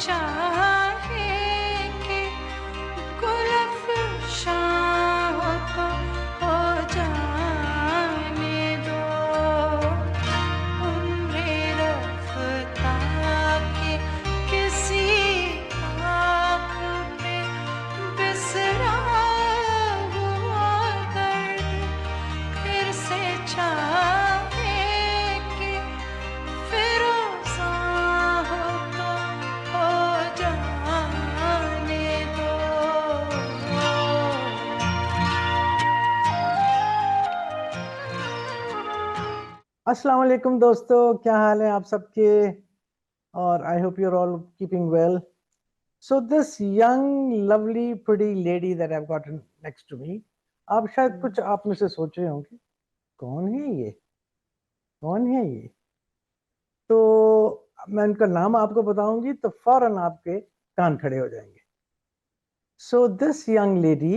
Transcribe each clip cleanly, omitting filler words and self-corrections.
चाहे कि गुलफशां हो तो हो जाने दो, उम्रे रफ्ता के किसी खाक पे बिसरा हुआ दर्द फिर से चाहे कि फिरोज़ां हो तो हो जाने दो। अस्सलाम वालेकुम दोस्तों, क्या हाल है आप सबके? और I hope you are all keeping well. So this young lovely pretty lady that I have gotten next to me, आप शायद कुछ आप में से सोच रहे होंगे कौन है ये, कौन है ये? तो मैं उनका नाम आपको बताऊंगी तो फौरन आपके कान खड़े हो जाएंगे. सो दिस यंग लेडी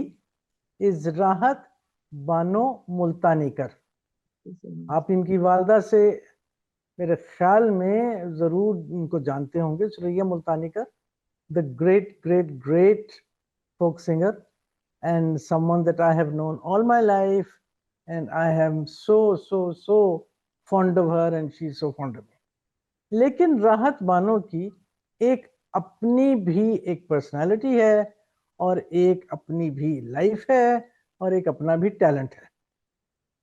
इज राहत बानो मुल्तानीकर. आप इनकी वालदा से मेरे ख्याल में जरूर इनको जानते होंगे. Suraiya Multanikar, the great great great folk singer and someone that I have known all my life, and I am so fond of her and she is so fond of me. लेकिन राहत बानो की एक अपनी भी एक पर्सनालिटी है और एक अपनी भी लाइफ है और एक अपना भी टैलेंट है.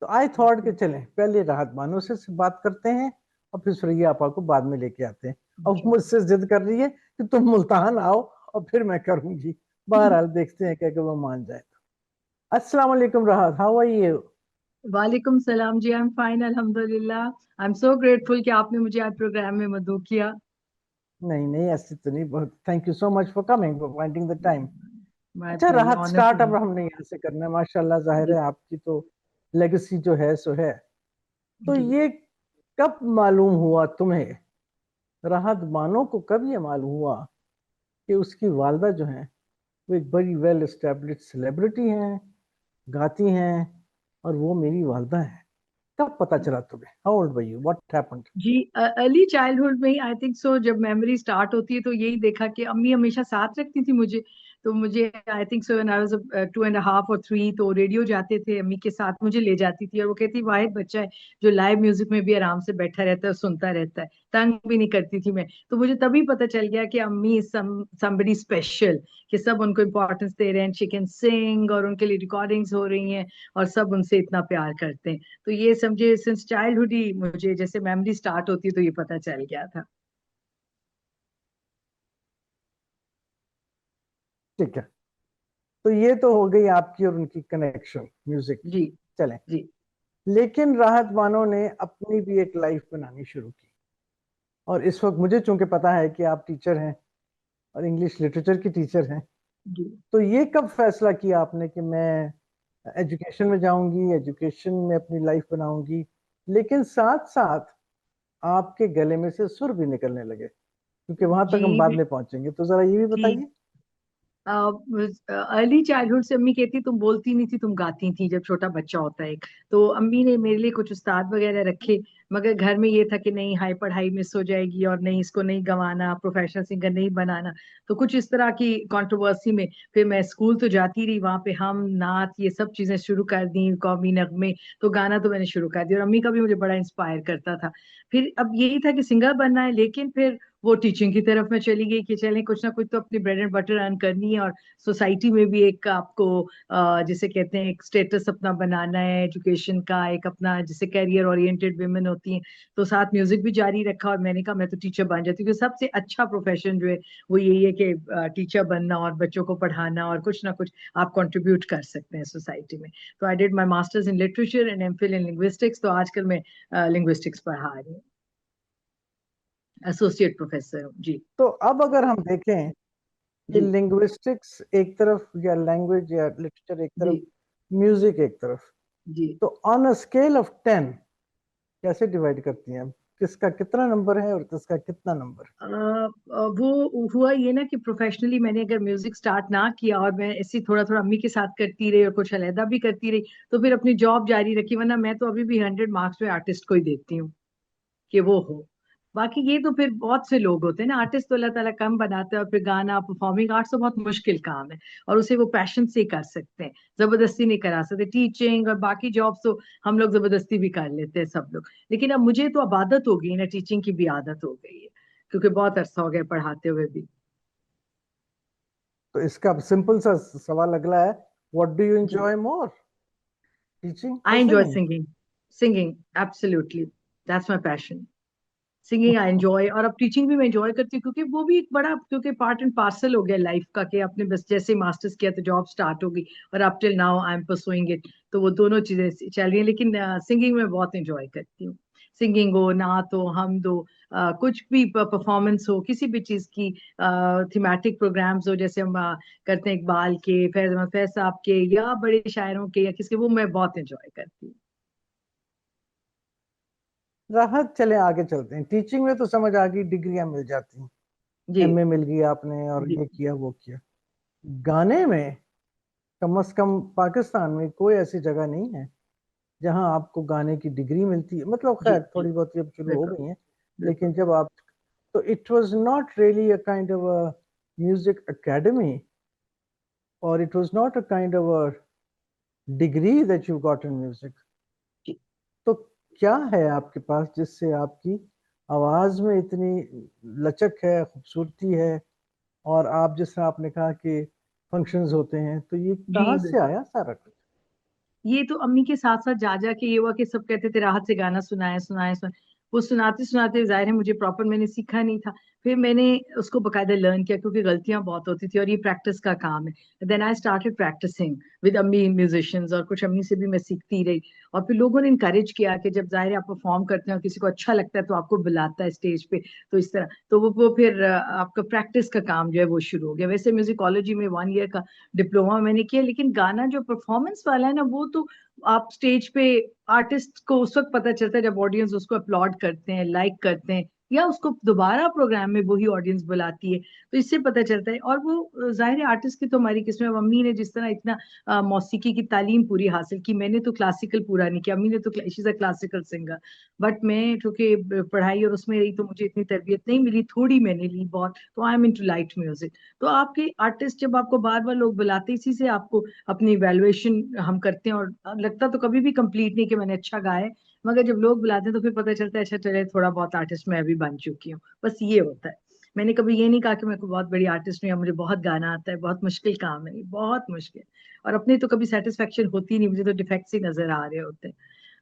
तो आई थॉट कि चलें पहले राहत बानो से बात करते हैं और फिर सुरैया आपा को बाद में लेके आते हैं. अब मुझसे जिद कर रही है कि तुम मुल्तान आओ और फिर मैं करूंगी. बहरहाल देखते हैं क्या वो मान जाए. अस्सलाम वालेकुम राहत, हाउ आर यू? वालेकुम सलाम जी. आई एम फाइन अल्हम्दुलिल्लाह. आई एम सो ग्रेटफुल कि आपने मुझे आज प्रोग्राम में मदऊ किया. नहीं नहीं, ऐसे तो नहीं. बहुत thank you so much for coming, for finding the time. My अच्छा pleasure, राहत, honor स्टार्ट to अब me. हमने यहाँ से करना है. माशाल्लाह, जाहिर जी है आपकी तो लेगेसी जो है सो है. तो जी. ये कब मालूम हुआ तुम्हें, राहत बानो को कब ये मालूम हुआ कि उसकी वालदा जो है वो एक बड़ी वेल एस्टेब्लिश्ड सेलिब्रिटी हैं, गाती हैं, और वो मेरी वालदा है? कब पता चला तुम्हें? How old were you, what happened? जी अर्ली चाइल्डहुड में ही आई थिंक सो जब मेमोरी स्टार्ट होती है तो यही देखा कि अम्मी हमेशा साथ रखती थी मुझे. तो मुझे I think so when I was 2.5 और 3 तो रेडियो जाते थे, अम्मी के साथ मुझे ले जाती थी और वो कहती वाहिद बच्चा है जो लाइव म्यूजिक में भी आराम से बैठा रहता है और सुनता रहता है, तंग भी नहीं करती थी मैं. तो मुझे तभी पता चल गया कि अम्मी इज समबडी स्पेशल, कि सब उनको इम्पोर्टेंस दे रहे हैं, शी कैन सिंग और उनके लिए रिकॉर्डिंग्स हो रही हैं और सब उनसे इतना प्यार करते हैं. तो ये समझे सिंस चाइल्डहुड ही मुझे जैसे मेमोरी स्टार्ट होती है तो ये पता चल गया था. ठीक है. तो ये तो हो गई आपकी और उनकी कनेक्शन म्यूजिक की. जी चलें. जी. लेकिन राहत बानो ने अपनी भी एक लाइफ बनानी शुरू की. और इस वक्त मुझे चूंकि पता है कि आप टीचर हैं और इंग्लिश लिटरेचर की टीचर हैं, जी तो ये कब फैसला किया आपने कि मैं एजुकेशन में जाऊंगी, एजुकेशन में अपनी लाइफ बनाऊंगी, लेकिन साथ साथ आपके गले में से सुर भी निकलने लगे? क्योंकि वहां तक हम बाद जी में पहुंचेंगे, तो जरा ये भी ठीक. बताइए. अर्ली चाइल्डहुड से अम्मी कहती तुम बोलती नहीं थी, तुम गाती थी जब छोटा बच्चा होता है एक. तो अम्मी ने मेरे लिए कुछ उस्ताद वगैरह रखे, मगर घर में ये था कि नहीं हाई पढ़ाई मिस हो जाएगी और नहीं इसको नहीं गंवाना, प्रोफेशनल सिंगर नहीं बनाना. तो कुछ इस तरह की कंट्रोवर्सी में फिर मैं स्कूल तो जाती रही, वहां पे हम नात ये सब चीजें शुरू कर दी, कौमी नगमे. तो गाना तो मैंने शुरू कर दिया और अम्मी का भी मुझे बड़ा इंस्पायर करता था. फिर अब यही था कि सिंगर बनना है, लेकिन फिर वो टीचिंग की तरफ मैं चली गई कि चलें कुछ ना कुछ तो अपनी ब्रेड एंड बटर अर्न करनी है और सोसाइटी में भी एक आपको जिसे कहते हैं एक स्टेटस अपना बनाना है, एजुकेशन का एक अपना, जिसे कैरियर ओरिएंटेड विमेन होती हैं. तो साथ म्यूजिक भी जारी रखा और मैंने कहा मैं तो टीचर बन जाती हूँ, क्योंकि सबसे अच्छा प्रोफेशन जो है वो यही है कि टीचर बनना और बच्चों को पढ़ाना और कुछ ना कुछ आप कंट्रीब्यूट कर सकते हैं सोसाइटी में. तो I did my masters in literature and MPhil in linguistics. तो आजकल मैं लिंग्विस्टिक्स पढ़ा रही हूँ, एसोसिएट प्रोफेसर हूँ जी. तो अब अगर हम देखें कि जी लिंग्विस्टिक्स एक तरफ या लैंग्वेज या लिटरेचर एक जी तरफ, म्यूजिक एक तरफ, जी. तो ऑन अ स्केल ऑफ 10 कैसे डिवाइड करती हैं? किसका कितना नंबर है और किसका कितना नंबर? वो हुआ ये ना कि प्रोफेशनली मैंने अगर म्यूजिक स्टार्ट ना किया और मैं ऐसे थोड़ा थोड़ा अम्मी के साथ करती रही और कुछ अलहदा भी करती रही तो फिर अपनी जॉब जारी रखी, वरना मैं तो अभी भी 100 मार्क्स में आर्टिस्ट को ही देती हूँ कि वो हो. बाकी ये तो फिर बहुत से लोग होते हैं ना, आर्टिस्ट तो अल्लाह ताला कम बनाते हैं, और फिर गाना परफॉर्मिंग आर्ट्स तो बहुत मुश्किल काम है, और उसे वो पैशन से कर सकते हैं, जबरदस्ती नहीं करा सकते। टीचिंग और बाकी जॉब्स तो हम लोग जबरदस्ती भी कर लेते हैं सब लोग, लेकिन अब मुझे तो अब आदत हो गई ना, टीचिंग की भी आदत हो गई है, क्योंकि बहुत अरसा हो गया पढ़ाते हुए भी। तो इसका सिंपल सा सवाल अगला है, व्हाट डू यू जी, एंजॉय मोर, टीचिंग और I enjoy singing? Singing. Singing, absolutely, that's my passion. Singing I enjoy, और अब टीचिंग भी मैं एंजॉय करती हूँ, क्योंकि वो भी एक बड़ा, क्योंकि पार्ट एंड पार्सल हो गया लाइफ का, कि आपने बस जैसे मास्टर्स किया तो जॉब स्टार्ट होगी, और up till now I am pursuing it, तो वो दोनों चीजें चल रही हैं। लेकिन सिंगिंग में बहुत एंजॉय करती हूँ। सिंगिंग हो, नात हो, हम दो, कुछ भी परफॉर्मेंस हो, किसी भी चीज की, थीमेटिक प्रोग्राम्स हो, जैसे हम करते हैं इकबाल के, फैज अहमद फैज साहब के, या बड़े शायरों के, या किसके, वो मैं बहुत एंजॉय करती हूँ। राहत, चले आगे चलते हैं। टीचिंग में तो समझ आ गई, डिग्रियां मिल जाती हैं, जी एमए मिल गई आपने और जी। ये किया वो किया। गाने में कम से कम पाकिस्तान में कोई ऐसी जगह नहीं है जहां आपको गाने की डिग्री मिलती है, मतलब जी खैर जी, थोड़ी बहुत अब शुरू हो बिल्कुल गई है। लेकिन बिल्कुल। जब आप, तो it was not really a kind of a music academy, और it was not a kind of a degree that you got in music. जी तो क्या है आपके पास जिससे आपकी आवाज में इतनी लचक है, खूबसूरती है, और आप जिस तरह आपने कहा कि फंक्शंस होते हैं, तो ये जी, कहाँ से बिल्कुल। आया सारा कुछ? ये तो अम्मी के साथ साथ जा जा के ये हुआ कि सब कहते थे राहत से गाना सुनाए सुनाए सुनाए। वो सुनाते सुनाते जाहिर है मुझे प्रॉपर मैंने सीखा नहीं था। फिर मैंने उसको बकायदा लर्न किया, क्योंकि गलतियां बहुत होती थी, और ये प्रैक्टिस का काम है। Then I started practicing with अम्मी म्यूजिशियंस, और कुछ अम्मी से भी मैं सीखती रही। और फिर लोगों ने इनकरेज किया कि जब जाहिर है आप परफॉर्म करते हैं और किसी को अच्छा लगता है तो आपको बुलाता है स्टेज पे, तो इस तरह तो वो फिर आपका प्रैक्टिस का काम जो है वो शुरू हो गया। वैसे म्यूजिकोलॉजी में 1 ईयर का डिप्लोमा मैंने किया, लेकिन गाना जो परफॉर्मेंस वाला है ना, वो तो आप स्टेज पे, आर्टिस्ट को उस वक्त पता चलता है जब ऑडियंस उसको अपलॉड करते हैं, लाइक करते हैं, या उसको दोबारा प्रोग्राम में वही ऑडियंस बुलाती है, तो इससे पता चलता है। और वो जाहिर है आर्टिस्ट की तो हमारी किस्मत। मम्मी ने जिस तरह इतना मौसीकी की तालीम पूरी हासिल की, मैंने तो क्लासिकल पूरा नहीं किया, अम्मी ने तो she is a classical singer. But मैं क्योंकि पढ़ाई और उसमें रही, तो मुझे इतनी तरबियत नहीं मिली, थोड़ी मैंने ली बहुत, तो I am into light music. तो आपके आर्टिस्ट जब आपको बार बार लोग बुलाते हैं, इसी से आपको अपनी इवेलुएशन हम करते हैं, और लगता तो कभी भी कंप्लीट नहीं कि मैंने अच्छा गाया है, मगर जब लोग बुलाते हैं तो फिर पता चलता है अच्छा चले थोड़ा बहुत आर्टिस्ट मैं भी बन चुकी हूँ। बस ये होता है। मैंने कभी ये नहीं कहा कि मैं कोई बहुत बड़ी आर्टिस्ट हूँ या मुझे बहुत गाना आता है। बहुत मुश्किल काम है ये, बहुत मुश्किल। और अपने तो कभी सेटिस्फेक्शन होती नहीं, मुझे तो डिफेक्ट्स ही नजर आ रहे होते हैं।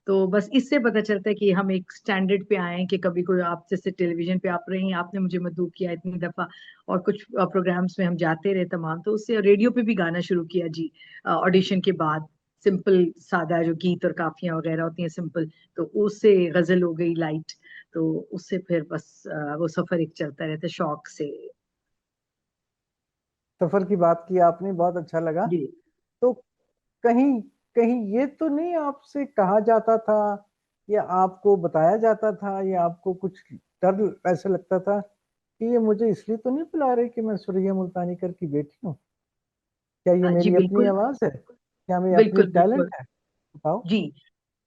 तो बस इससे पता चलता है कि हम एक स्टैंडर्ड पे आए हैं, कि कभी कोई आप जैसे टेलीविजन पे आप रही हैं, आपने मुझे मदऊ किया इतनी दफा, और कुछ प्रोग्राम्स में हम जाते रहे तमाम, तो उससे रेडियो पे भी गाना शुरू किया जी, ऑडिशन के बाद। सिंपल सादा जो गीत और काफियां वगैरह होती हैं सिंपल, तो उससे गजल हो गई लाइट। तो उससे फिर बस वो सफर एक चलता रहता है शौक से। सफर की बात की आपने, बहुत अच्छा लगा। जी। तो कहीं कहीं ये तो नहीं आपसे कहा जाता था, या आपको बताया जाता था, या आपको कुछ डर ऐसे लगता था कि ये मुझे इसलिए तो नहीं बुला रहे कि मैं सुरैया मुल्तानी कर की बेटी हूँ? क्या ये जी मेरी अपनी बिल्कुल आवाज है, क्या मेरी अपनी बिल्कुल टैलेंट बिल्कुल। है? बताओ। जी,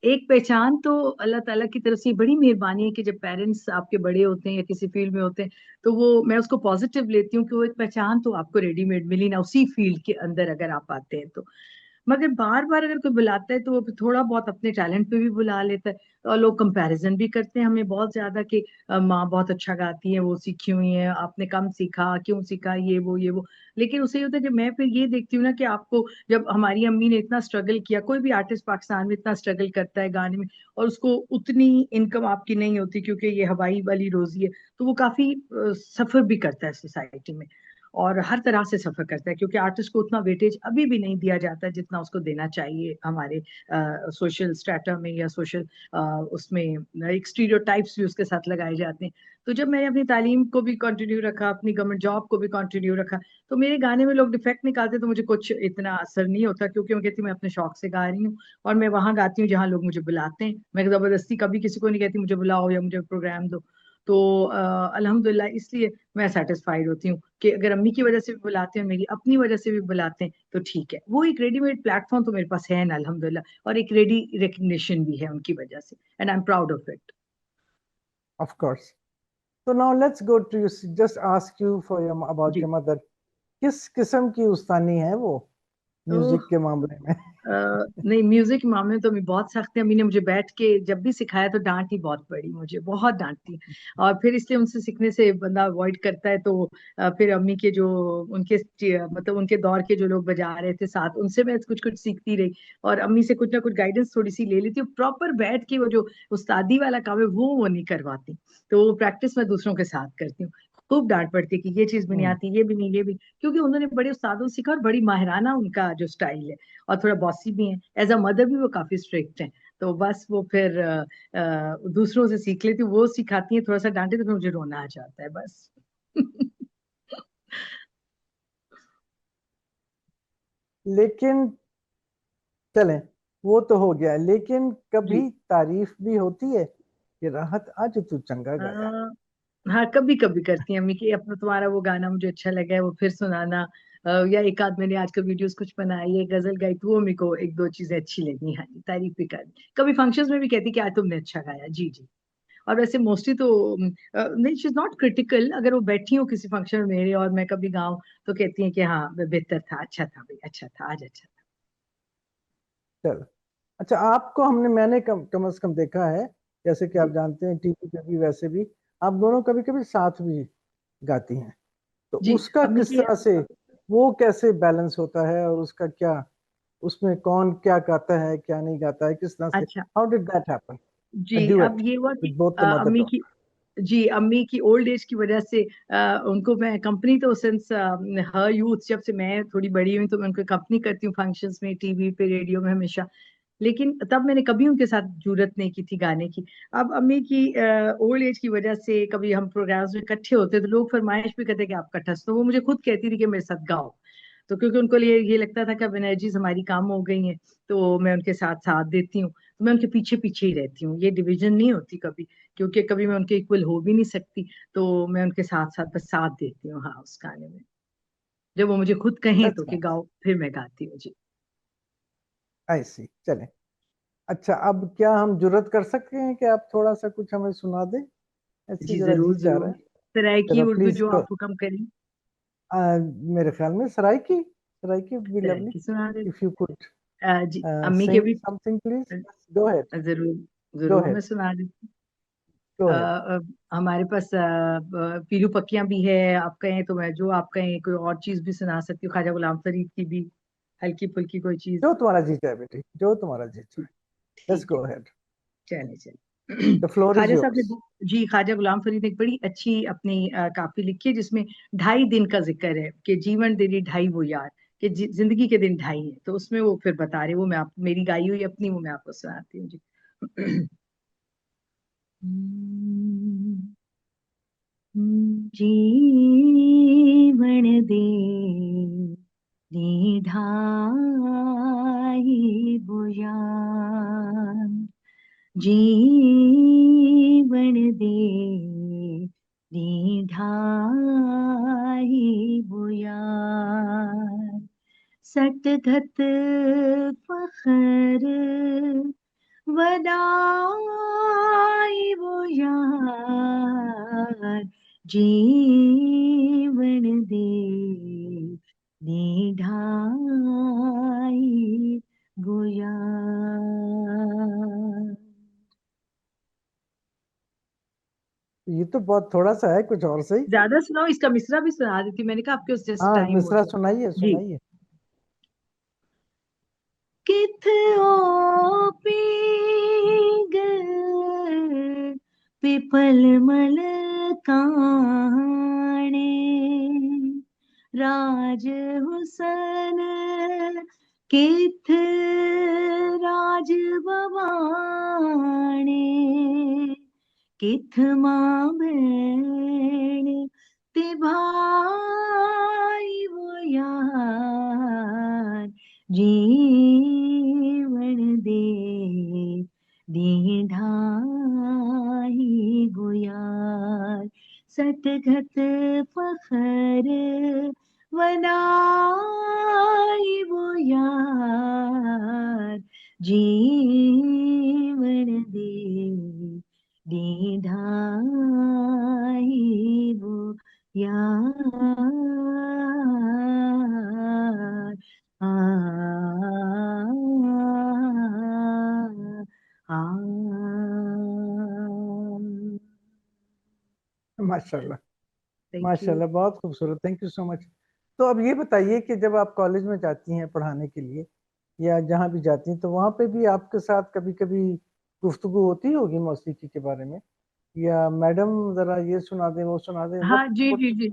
एक पहचान तो अल्लाह ताला की तरफ से बड़ी मेहरबानी है, कि जब पेरेंट्स आपके बड़े होते हैं या किसी फील्ड में होते हैं, तो वो, मैं उसको पॉजिटिव लेती हूँ कि वो एक पहचान तो आपको रेडीमेड मिली ना उसी फील्ड के अंदर अगर आप आते हैं तो। मगर बार बार अगर कोई बुलाता है तो वो फिर थोड़ा बहुत अपने टैलेंट पे भी बुला लेता है, और लोग कंपैरिजन भी करते हैं हमें बहुत ज्यादा, कि माँ बहुत अच्छा गाती है, वो सीखी हुई है, आपने कम सीखा, क्यों सीखा, ये वो। लेकिन उससे ये होता है कि मैं फिर ये देखती हूँ ना, कि आपको, जब हमारी अम्मी ने इतना स्ट्रगल किया, कोई भी आर्टिस्ट पाकिस्तान में इतना स्ट्रगल करता है गाने में, और उसको उतनी इनकम आपकी नहीं होती, क्योंकि ये हवाई वाली रोजी है, तो वो काफी सफर भी करता है सोसाइटी में, और हर तरह से सफर करता है, क्योंकि आर्टिस्ट को उतना वेटेज अभी भी नहीं दिया जाता है जितना उसको देना चाहिए हमारे सोशल स्ट्रेटा में, या सोशल उसमें एक स्टीरियोटाइप्स भी उसके साथ लगाए जाते हैं। तो जब मैंने अपनी तालीम को भी कंटिन्यू रखा, अपनी गवर्नमेंट जॉब को भी कंटिन्यू रखा, तो मेरे गाने में लोग डिफेक्ट निकालते तो मुझे कुछ इतना असर नहीं होता, क्योंकि मैं कहती हूँ मैं अपने शौक से गा रही हूँ, और मैं वहां गाती हूँ जहाँ लोग मुझे बुलाते हैं। मैं जबरदस्ती कभी किसी को नहीं कहती मुझे बुलाओ या मुझे प्रोग्राम दो। तो अल्हम्दुलिल्लाह इसलिए मैं सेटिस्फाइड होती हूँ, कि अगर अम्मी की वजह से भी बुलाते हैं, मेरी अपनी वजह से भी बुलाते हैं, तो ठीक है। वो एक रेडीमेड प्लेटफॉर्म तो मेरे पास है ना अल्हम्दुलिल्लाह, और एक रेडी रिकग्निशन भी है उनकी वजह से, and I am proud of it. Of course. So now let's go to you, just ask you for your about जी। your mother. किस किस्म की उस्तानी है वो तो म्यूजिक के मामले में? नहीं, म्यूजिक के मामले में तो अम्मी बहुत सख्त है। अम्मी ने मुझे बैठ के जब भी सिखाया तो डांट ही बहुत पड़ी, मुझे बहुत डांटती। और फिर इसलिए उनसे सीखने से बंदा अवॉइड करता है। तो फिर अम्मी के जो उनके मतलब उनके दौर के जो लोग बजा रहे थे साथ, उनसे मैं कुछ कुछ सीखती रही। और अम्मी से कुछ ना कुछ गाइडेंस थोड़ी सी ले लेती हूँ। प्रॉपर बैठ के वो जो उस्तादी वाला काम है वो नहीं करवाती। तो वो प्रैक्टिस मैं दूसरों के साथ करती हूँ। खूब डांट पड़ती है कि ये चीज भी नहीं आती, ये भी नहीं, ये भी, क्योंकि उन्होंने बड़े उस्तादों से सीखा और बड़ी माहिराना उनका जो स्टाइल है। और थोड़ा बॉसी भी हैं, एज अ मदर भी वो काफी स्ट्रिक्ट हैं। तो बस वो फिर दूसरों से सीख लेती हूँ, वो सिखाती हैं। थोड़ा सा डांटे तो फिर मुझे रोना आ जाता है बस। लेकिन चलें, वो तो हो गया, लेकिन जी। कभी तारीफ भी होती है कि राहत आज तू चंगा गाया। हाँ, कभी कभी करती हैं अम्मी की, अपना तुम्हारा वो गाना मुझे अच्छा लगा है, वो फिर सुनाना। या एक आध मैंने आजकल वीडियोस कुछ बनाई है, गजल गाई, तो वो मेरे को एक दो चीजें अच्छी लगी। हाँ जी, तारीफ भी कर दी। कभी फंक्शंस में भी कहती कि आज तुमने अच्छा गाया। जी जी। और वैसे मोस्टली तो नहीं, शी इज नॉट क्रिटिकल। अगर वो बैठी हो किसी फंक्शन में मेरे और मैं कभी गाऊं तो कहती हैं कि हाँ बेहतर था, अच्छा था भाई, अच्छा था, आज अच्छा था। चलो, अच्छा, आपको मैंने कम से कम देखा है, जैसे कि आप जी जानते हैं टीवी पे भी, वैसे भी आप दोनों कभी कभी साथ भी गाती हैं। तो जी। उसका अम्मी किस की। तरह से, वो कैसे बैलेंस होता है, और उसका क्या, उसमें कौन क्या गाता है क्या नहीं गाता है, किस तरह से, अच्छा। हाउ डिड दैट हैपन, जी, अ अब ड्यूएट ये हुआ कि विद बोथ द मदर अम्मी टंग? की, जी, अम्मी की ओल्ड एज की वजह से उनको मैं कंपनी, तो सिंस हर यूथ, जब से मैं थोड़ी बड़ी हुई तो मैं उनको कंपनी करती हूँ फंक्शंस में, टीवी पे, रेडियो में, हमेशा। लेकिन तब मैंने कभी उनके साथ जुरत नहीं की थी गाने की। अब अम्मी की ओल्ड एज की वजह से कभी हम प्रोग्राम्स में इकट्ठे होते तो लोग फरमाइश भी करते कि आप इकट्ठा, तो वो मुझे खुद कहती थी कि मेरे साथ गाओ। तो क्योंकि उनको लिए ये लगता था कि अब एनर्जीज हमारी काम हो गई हैं, तो मैं उनके साथ साथ देती हूँ। तो मैं उनके पीछे पीछे ही रहती हूँ, ये डिवीजन नहीं होती कभी, क्योंकि कभी मैं उनके इक्वल हो भी नहीं सकती। तो मैं उनके साथ साथ बस साथ देती हूँ, हाँ, उस गाने में। जब वो मुझे खुद कहें तो दैट्स कि नाइस, गाओ, फिर मैं गाती हूँ। जी। आई सी। चलें, अच्छा, अब क्या हम जुर्रत कर सकते हैं कि आप थोड़ा सा कुछ हमें सुना दें? ऐसी जी, जरा जरूर जी चाह रहा जरूर। है। सराइकी जरा उर्दू प्लीज, जो आप हुक्म करें। मेरे ख्याल में Saraiki would be lovely Saraiki सुना दे। if you could जी, अम्मी के sing भी। something, please. Go ahead, जरूर go जरूर, मैं ahead, सुना देती go हूँ। ahead. हमारे पास पीलू पक्कियां भी है, आप कहें तो मैं जो आप कहें कोई और चीज भी सुना सकती हूँ, ख्वाजा गुलाम फरीद की भी, हल्की फुल्की कोई चीज। जो तुम्हारा जी चाहे बेटी, जो तुम्हारा जी चाहे. Let's ठीक है, go ahead. चले चले। The floor is Khwaja Sahab ने, yours. जी, ख्वाजा गुलाम फरीद ने एक बड़ी अच्छी अपनी काफी लिखी है, जिसमें 2.5 दिन का जिक्र है कि जीवन तेरी ढाई वो यार, कि जिंदगी के दिन ढाई है। तो उसमें वो फिर बता रहे, वो मैं आप, मेरी गाई हुई अपनी, वो मैं आपको सुनाती हूँ। जी। जीवन दे ढाई बुझान, जीवन दे ढाई बुझान, सतगत फखर वदाई वो यार, जीवन दे निढाई वो यार। ये तो बहुत थोड़ा सा है, कुछ और सही। ज्यादा सुनाओ, इसका मिसरा भी सुना देती, मैंने कहा आपके उस जस्ट हाँ, टाइम हो मिसरा तो। सुनाइए जी। सुनाइए। किथ ओ पीगल पिपल मल काणे, राज हुसन किथ राज बवाणे, किथ मां भेण ते भाई वो यार, जीवन दे ढाई वो यार, सतगत फखर वनाई वो यार, जीवन दे ढाई यार आ, माशाल्लाह, थैंक यू। माशाल्लाह, बहुत खूबसूरत, थैंक यू सो मच। तो अब ये बताइए कि जब आप कॉलेज में जाती हैं पढ़ाने के लिए या जहाँ भी जाती हैं, तो वहाँ पे भी आपके साथ कभी कभी गुफ्तगू होती होगी मौसीकी के बारे में, या मैडम जरा ये सुना दें वो सुना दें, हाँ जी जी जी,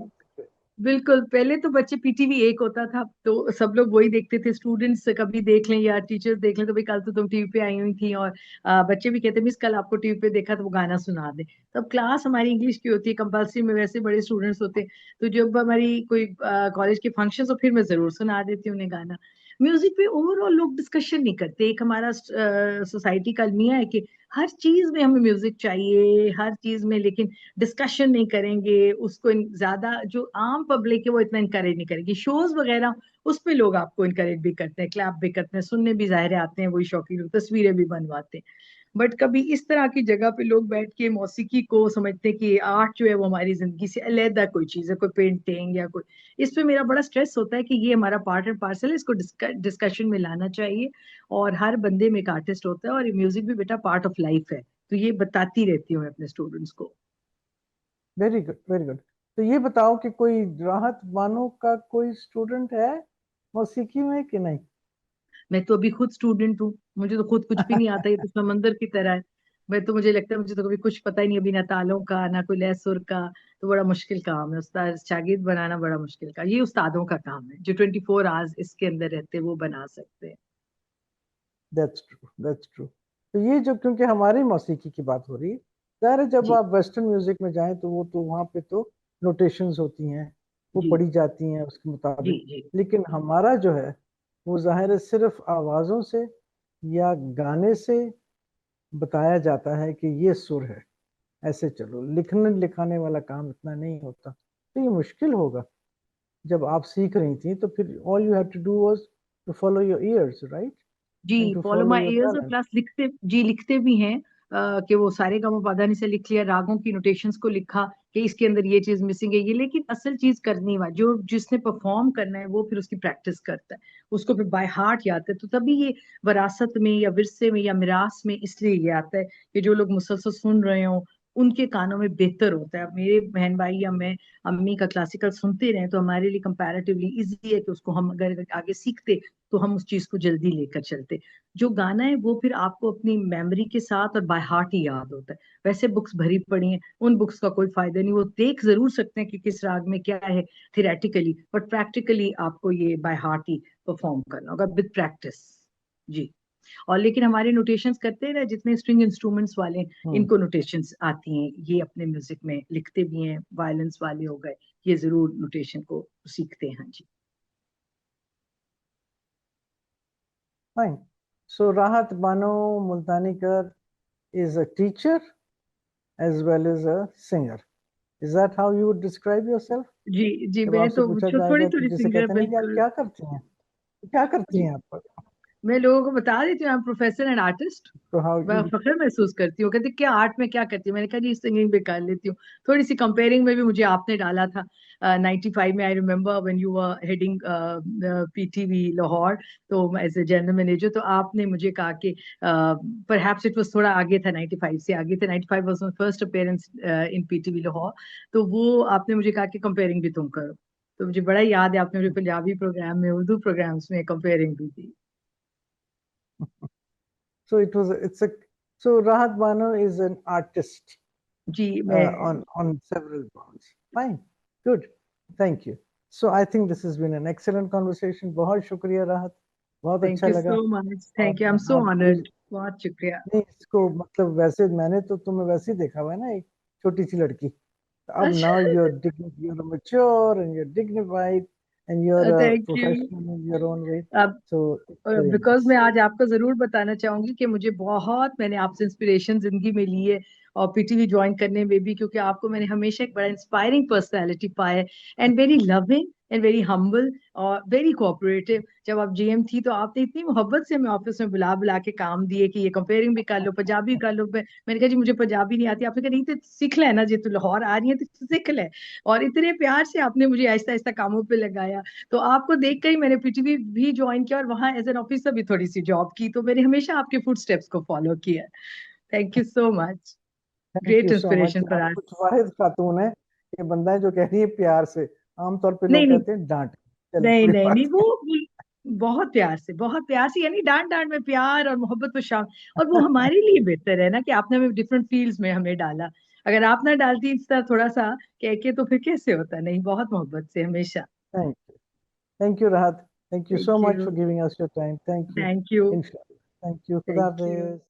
बिल्कुल। पहले तो बच्चे पीटीवी एक होता था तो सब लोग वही देखते थे, स्टूडेंट्स कभी देख लें या टीचर्स देख लें तो भाई कल तो तुम टीवी पे आई हुई थी, और बच्चे भी कहते मिस कल आपको टीवी पे देखा तो वो गाना सुना दे। तब क्लास हमारी इंग्लिश की होती है कंपलसरी में, वैसे बड़े स्टूडेंट्स होते, तो जब हमारी कोई कॉलेज के फंक्शन तो फिर मैं जरूर सुना देती हूँ उन्हें गाना। म्यूजिक पे ओवरऑल लोग डिस्कशन नहीं करते। एक हमारा सोसाइटी का अलमिया है कि हर चीज में हमें म्यूजिक चाहिए, हर चीज में, लेकिन डिस्कशन नहीं करेंगे उसको। ज्यादा जो आम पब्लिक है वो इतना इनकरेज नहीं करेगी। शोज वगैरह उस पे लोग आपको इनकरेज भी करते हैं, क्लैप भी करते हैं, सुनने भी ज़ाहिर है आते हैं, वही शौकीन लोग तस्वीरें भी बनवाते हैं। बट कभी इस तरह की जगह पे लोग बैठ के मौसीकी को समझते हैं कि आर्ट जो है वो हमारी जिंदगी से अलग कोई चीज है, कोई पेंटिंग या कोई। इस पे मेरा बड़ा स्ट्रेस होता है कि ये हमारा पार्ट एंड पार्सल है, इसको डिस्कशन में लाना चाहिए। और हर बंदे में एक आर्टिस्ट होता है, और म्यूजिक भी बेटा पार्ट ऑफ लाइफ है। तो ये बताती रहती हूँ मैं अपने स्टूडेंट्स को। Very good, very good. तो ये बताओ कि कोई राहत बानो का कोई स्टूडेंट है मौसीकी में कि नहीं? मैं तो अभी खुद स्टूडेंट हूँ, मुझे तो खुद कुछ भी नहीं आता, ये तो समंदर की तरह है। मैं तो, मुझे लगता है मुझे तो कभी कुछ पता ही नहीं, अभी ना तालों का ना कोई लय सुर का। तो बड़ा मुश्किल काम है, उस्ताद शागिर्द बनाना बड़ा मुश्किल का, ये उस्तादों का काम है जो 24 आवर्स इसके अंदर रहते हैं वो बना सकते हैं। That's true, that's true. तो ये जो, क्योंकि हमारी मौसीकी की बात हो रही है, ज़ाहिर है जब जी आप वेस्टर्न म्यूजिक में जाएं तो वो तो वहाँ पे तो नोटेशंस होती हैं, वो जी पढ़ी जाती हैं उसके जी मुताबिक। जी लेकिन हमारा जो है वो ज़ाहिर है सिर्फ आवाज़ों से या गाने से बताया जाता है कि ये सुर है, ऐसे चलो। लिखने लिखाने वाला काम इतना नहीं होता, तो ये मुश्किल होगा। जब आप सीख रही थी तो फिर all you have to do was to follow your ears, right, जी, and to follow follow my your ears. और टैलेंट। प्लस लिखते, जी लिखते भी हैं। कि वो सारे गामा पाधानी से लिख लिया, रागों की नोटेशंस को लिखा कि इसके अंदर ये चीज मिसिंग है ये, लेकिन असल चीज करनी है जो जिसने परफॉर्म करना है वो फिर उसकी प्रैक्टिस करता है, उसको फिर बाय हार्ट याद है। तो तभी ये विरासत में या विरसे में या मिरास में इसलिए ये आता है कि जो लोग मुसलसल सुन रहे हो उनके कानों में बेहतर होता है। अब मेरे बहन भाई या मैं अम्मी का क्लासिकल सुनते रहे तो हमारे लिए कंपैरेटिवली इजी है कि उसको हम अगर आगे सीखते तो हम उस चीज को जल्दी लेकर चलते। जो गाना है वो फिर आपको अपनी मेमोरी के साथ और बाय हार्ट ही याद होता है। वैसे बुक्स भरी पड़ी हैं, उन बुक्स का कोई फायदा नहीं। वो देख जरूर सकते हैं कि किस राग में क्या है थियोरेटिकली, बट प्रैक्टिकली आपको ये बाय हार्ट ही परफॉर्म करना होगा विद प्रैक्टिस। जी। और लेकिन हमारे नोटेशंस करते हैं ना जितने स्ट्रिंग इंस्ट्रूमेंट्स वाले हैं, हम्म, इनको नोटेशंस आती हैं, ये अपने म्यूजिक में लिखते भी हैं। वायलेंस वाले हो गए, ये जरूर नोटेशन को सीखते हैं। हाँ जी। फाइन। सो राहत Bano मुल्तानीकर is a teacher as well as a singer. Is that how you would describe yourself? जी जी, जब मैं आपसे तो पूछा थोड़ी जाएगा कि थोड़ी जिसे सिंगर कहते हैं ना कि आप बिल्कुल। क्या करती हैं, तो क्या करती जी, हैं आप? मैं लोगों को बता देती हूँ I am professor and artist. तो हाउ मैं यू? फख्र महसूस करती हूँ, कहते क्या आर्ट में क्या करती हूँ, मैंने कहा जी सिंगिंग भी कर लेती हूँ। थोड़ी सी कंपेयरिंग में भी मुझे आपने डाला था 95 में, I remember when you were heading PTV Lahore, तो एज ए जनरल मैनेजर, तो आपने मुझे कहा कि परहैप्स इट वाज थोड़ा आगे था, 95 से आगे थे, 95 was my first appearance in PTV Lahore. तो वो आपने मुझे कहा कि कंपेयरिंग भी तुम करो। तो मुझे बड़ा याद है आपने मुझे पंजाबी प्रोग्राम में, उर्दू प्रोग्राम्स में कंपेयरिंग भी दी। So it was, it's a, so Rahat Bano is an artist जी मैं, on several grounds. Fine, good, thank you. So I think this has been an excellent conversation. बहुत शुक्रिया राहत, बहुत थैंक अच्छा you लगा। So much, और thank you, I am so आप भी ऑनर्ड, बहुत शुक्रिया। नहीं, इसको मतलब वैसे मैंने तो तुम्हें वैसे ही देखा हुआ है ना, एक छोटी सी लड़की। तो अब नाउ अच्छा, you're mature and you're dignified and you're a thank you. professional in your own way. अब So it's very because nice. मैं आज आपको जरूर बताना चाहूंगी कि मुझे बहुत, मैंने आपसे इंस्पिरेशन जिंदगी में ली है। और पीटीवी ज्वाइन करने में भी, क्योंकि आपको मैंने हमेशा एक बड़ा इंस्पायरिंग पर्सनैलिटी पाया है, and very loving and very humble और वेरी कोऑपरेटिव। जब आप जीएम थी तो आपने इतनी मोहब्बत से हमें ऑफिस में बुला बुला के काम दिए कि ये कंपेयरिंग भी कर लो, पंजाबी कर लो। मैंने कहा जी मुझे पंजाबी नहीं आती, आपने कहा नहीं तो सीख लेना, जी तू लाहौर आ रही है तो सीख ले। और इतने प्यार से आपने मुझे आहिस्ता आहिस्ता कामों पे लगाया। तो आपको देख कर ही मैंने पीटीवी भी ज्वाइन किया और वहां एज एन ऑफिसर भी थोड़ी सी जॉब की, तो मैंने हमेशा आपके फुट स्टेप्स को फॉलो किया। Thank you so much, thank great you so much. Inspiration for आप आर। कुछ वाहिद खातून है, ये बंदा है जो कह रही है प्यार से। आमतौर पे नहीं लोग नहीं कहते हैं डांट। चलो नहीं कोई नहीं बात नहीं, वो बहुत प्यार से, बहुत प्यार से, यानी डांट डांट में प्यार और मोहब्बत तो शाम। और वो नहीं। हमारे लिए बेहतर है ना कि आपने हमें डिफरेंट फील्ड्स में हमें डाला। अगर आप ना डालती इस तरह थोड़ा सा कह के तो फिर कैसे होता। नहीं, बहुत मोहब्बत से हमेशा। Thank you Rahat. Thank you thank so much you. For giving us your time. Thank you. Thank you. इंशाल्लाह। Thank you. खुदा थैंक यू। हाफिज।